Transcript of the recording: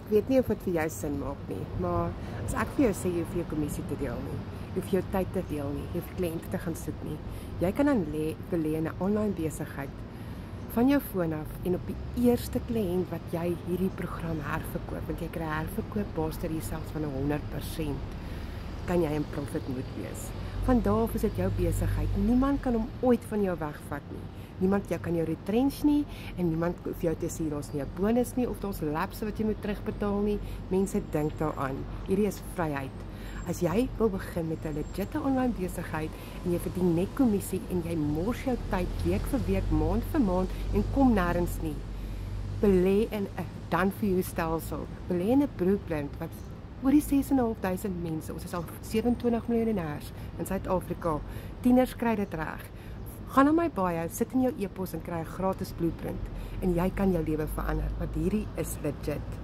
weet nie of dit vir jou sin maak nie, maar as ek vir jou sê jy hoef jou kommissie te deel nie, jy hoef jou tyd te deel nie, jy hoef kliënte te gaan soek nie, jy kan dan belê in 'n online besigheid van jou foon af en op die eerste kliënt wat jy hierdie program herverkoop, want jy kry 'n herverkoopbasis hier selfs van 100%, kan jy in profit moet wees. Van daar af is dit jou besigheid. Niemand kan hom ooit van jou wegvat nie. Niemand kan jou retrench nie en niemand hoef jou te sê daar's nie 'n bonus nie of daar's lapse wat jy moet terugbetaal nie. Mense dink daaraan. Hierdie is vryheid. As jy wil begin met 'n legitte online besigheid en jy verdien net kommissie en jy mors jou tyd week vir week, maand vir maand en kom nêrens nie. Belê in 'n dan vir jou stelsel. Belê in 'n Blueprint wat oor die 6.500 mense, ons is al 27 miljonêers in Suid-Afrika. Tieners kry dit reg. Gaan na my bio, sit in jou e-pos en kry 'n gratis Blueprint en jy kan jou lewe verander, want hierdie is legit.